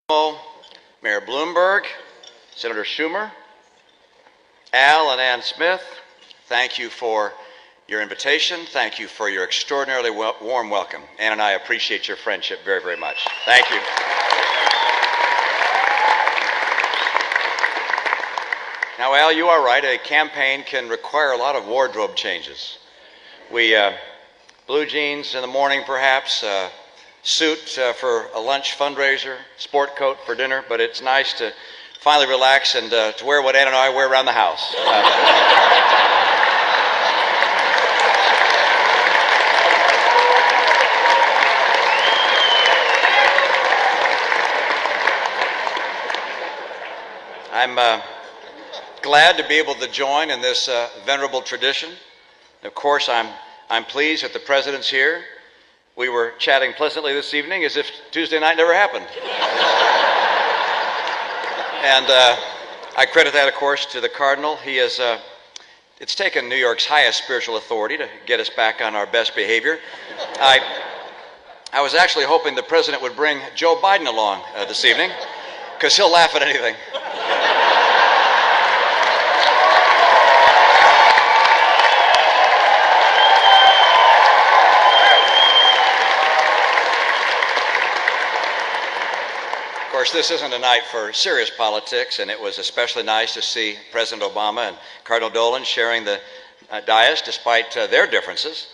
Mayor Bloomberg, Senator Schumer, Al and Ann Smith, thank you for your invitation. Thank you for your extraordinarily warm welcome. Ann and I appreciate your friendship very, very much. Thank you. Now, Al, you are right. A campaign can require a lot of wardrobe changes. Blue jeans in the morning, perhaps, suit for a lunch fundraiser, sport coat for dinner, but it's nice to finally relax and to wear what Ann and I wear around the house. I'm glad to be able to join in this venerable tradition. Of course, I'm pleased that the President's here. We were chatting pleasantly this evening as if Tuesday night never happened. And I credit that, of course, to the Cardinal. It's taken New York's highest spiritual authority to get us back on our best behavior. I was actually hoping the President would bring Joe Biden along this evening, because he'll laugh at anything. Of course, this isn't a night for serious politics, and it was especially nice to see President Obama and Cardinal Dolan sharing the dais despite their differences.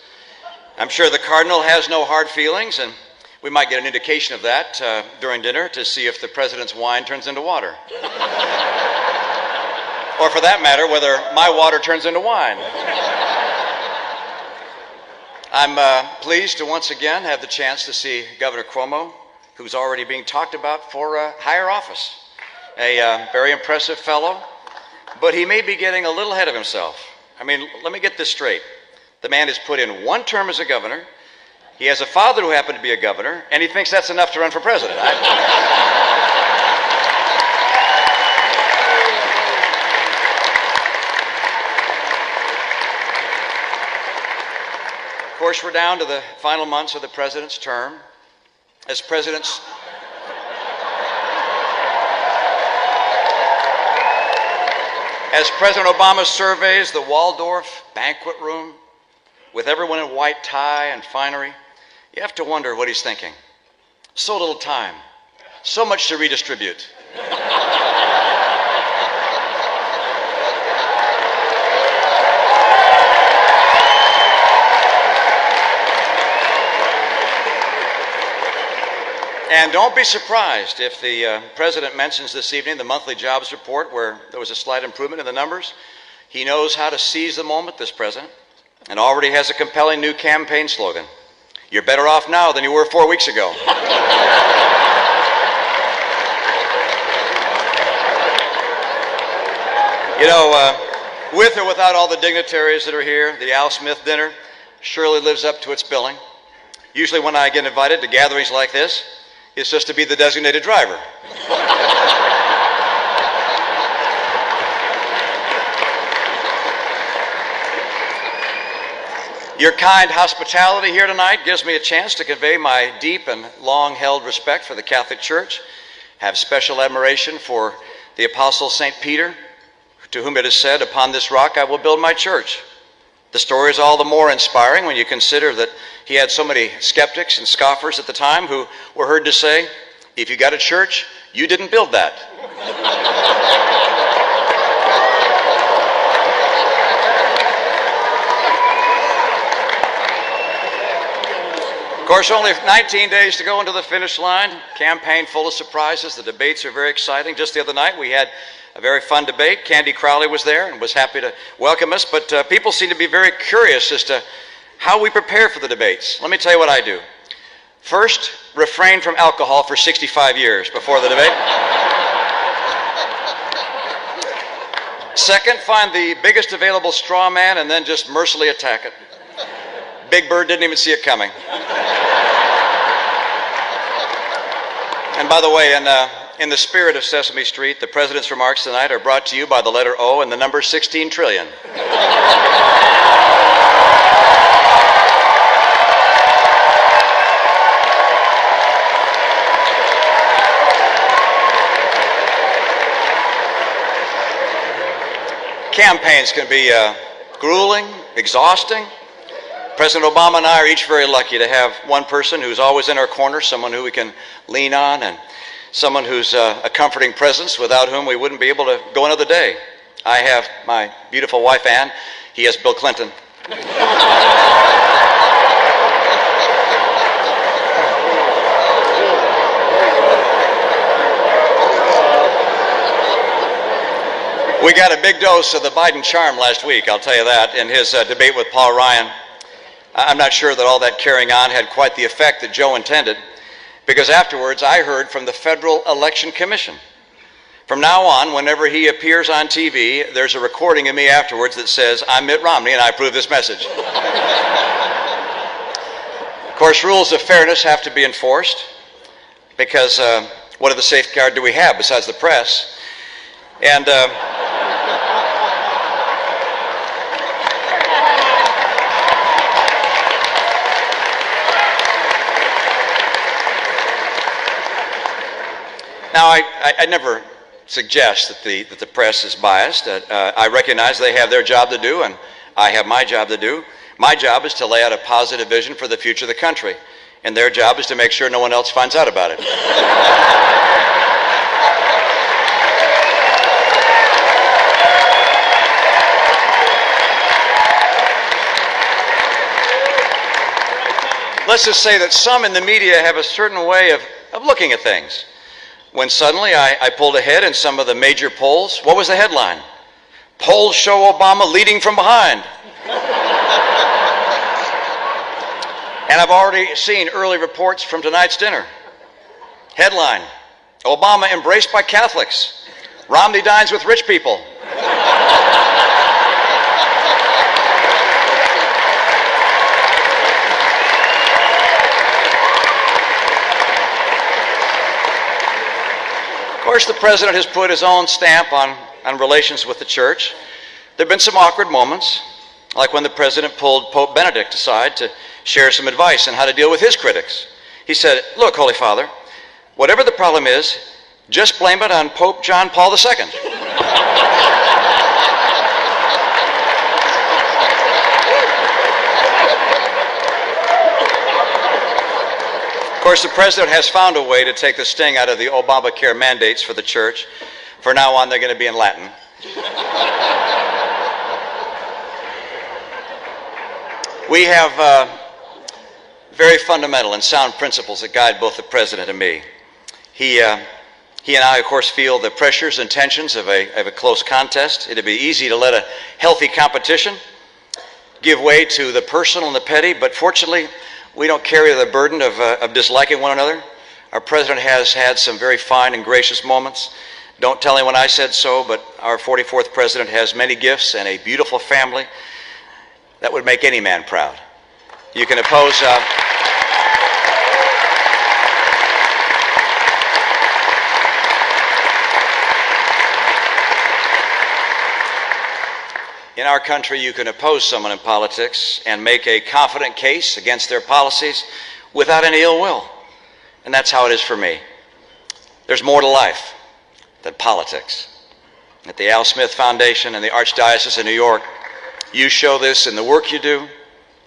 I'm sure the Cardinal has no hard feelings, and we might get an indication of that during dinner to see if the President's wine turns into water. Or for that matter, whether my water turns into wine. I'm pleased to once again have the chance to see Governor Cuomo, who's already being talked about for higher office. A very impressive fellow, but he may be getting a little ahead of himself. I mean, let me get this straight. The man has put in one term as a governor, he has a father who happened to be a governor, and he thinks that's enough to run for president. Of course, we're down to the final months of the President's term. As President Obama surveys the Waldorf banquet room with everyone in white tie and finery, you have to wonder what he's thinking. So little time, so much to redistribute. And don't be surprised if the President mentions this evening the monthly jobs report where there was a slight improvement in the numbers. He knows how to seize the moment, this President, and already has a compelling new campaign slogan. You're better off now than you were 4 weeks ago. You know, with or without all the dignitaries that are here, the Al Smith dinner surely lives up to its billing. Usually when I get invited to gatherings like this, it's just to be the designated driver. Your kind hospitality here tonight gives me a chance to convey my deep and long-held respect for the Catholic Church, have special admiration for the Apostle St. Peter, to whom it is said, "Upon this rock I will build my church." The story is all the more inspiring when you consider that he had so many skeptics and scoffers at the time who were heard to say, "If you got a church, you didn't build that." Of course, only 19 days to go into the finish line. Campaign full of surprises. The debates are very exciting. Just the other night, we had a very fun debate. Candy Crowley was there and was happy to welcome us, but people seem to be very curious as to how we prepare for the debates. Let me tell you what I do. First, refrain from alcohol for 65 years before the debate. Second, find the biggest available straw man and then just mercilessly attack it. Big Bird didn't even see it coming. And by the way, in the spirit of Sesame Street, the President's remarks tonight are brought to you by the letter O and the number 16 trillion. Campaigns can be grueling, exhausting. President Obama and I are each very lucky to have one person who's always in our corner, someone who we can lean on, and someone who's a comforting presence without whom we wouldn't be able to go another day. I have my beautiful wife, Ann. He has Bill Clinton. We got a big dose of the Biden charm last week, I'll tell you that, in his debate with Paul Ryan. I'm not sure that all that carrying on had quite the effect that Joe intended, because afterwards I heard from the Federal Election Commission. From now on, whenever he appears on TV, there's a recording of me afterwards that says, "I'm Mitt Romney and I approve this message." Of course, rules of fairness have to be enforced, because what other safeguard do we have besides the press? And now, I never suggest that the press is biased. I recognize they have their job to do, and I have my job to do. My job is to lay out a positive vision for the future of the country, and their job is to make sure no one else finds out about it. Let's just say that some in the media have a certain way of looking at things. When suddenly I pulled ahead in some of the major polls, what was the headline? "Polls show Obama leading from behind." And I've already seen early reports from tonight's dinner. Headline: "Obama embraced by Catholics. Romney dines with rich people." Of course, the president has put his own stamp on relations with the church. There have been some awkward moments, like when the president pulled Pope Benedict aside to share some advice on how to deal with his critics. He said, "Look, Holy Father, whatever the problem is, just blame it on Pope John Paul II." Of course, the president has found a way to take the sting out of the Obamacare mandates for the church. From now on, they're going to be in Latin. We have very fundamental and sound principles that guide both the president and me. He and I, of course, feel the pressures and tensions of a close contest. It'd be easy to let a healthy competition give way to the personal and the petty, but fortunately, we don't carry the burden of disliking one another. Our president has had some very fine and gracious moments. Don't tell anyone I said so, but our 44th president has many gifts and a beautiful family that would make any man proud. You can oppose... In our country, you can oppose someone in politics and make a confident case against their policies without any ill will. And that's how it is for me. There's more to life than politics. At the Al Smith Foundation and the Archdiocese of New York, you show this in the work you do,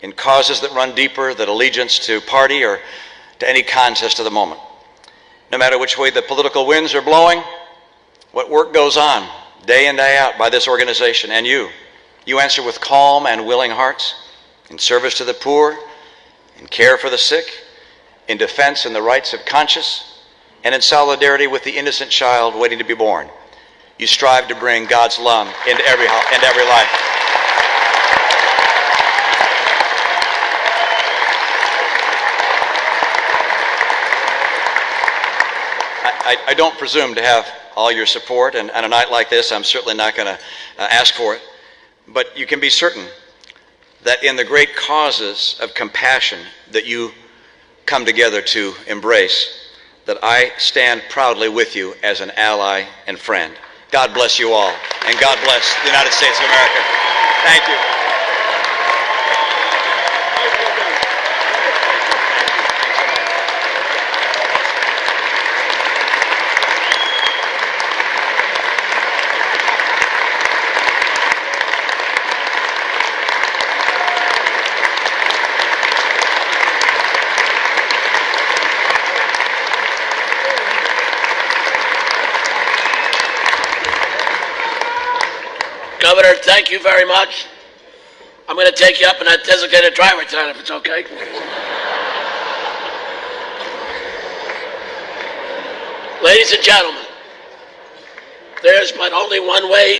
in causes that run deeper than allegiance to party or to any contest of the moment. No matter which way the political winds are blowing, what work goes on day in, day out by this organization and you. You answer with calm and willing hearts, in service to the poor, in care for the sick, in defense and the rights of conscience, and in solidarity with the innocent child waiting to be born. You strive to bring God's love into every life. I don't presume to have all your support, and on a night like this, I'm certainly not going to ask for it. But you can be certain that in the great causes of compassion that you come together to embrace, that I stand proudly with you as an ally and friend. God bless you all, and God bless the United States of America. Thank you. Governor, thank you very much. I'm going to take you up in that designated driver tonight, if it's okay. Ladies and gentlemen, there's but only one way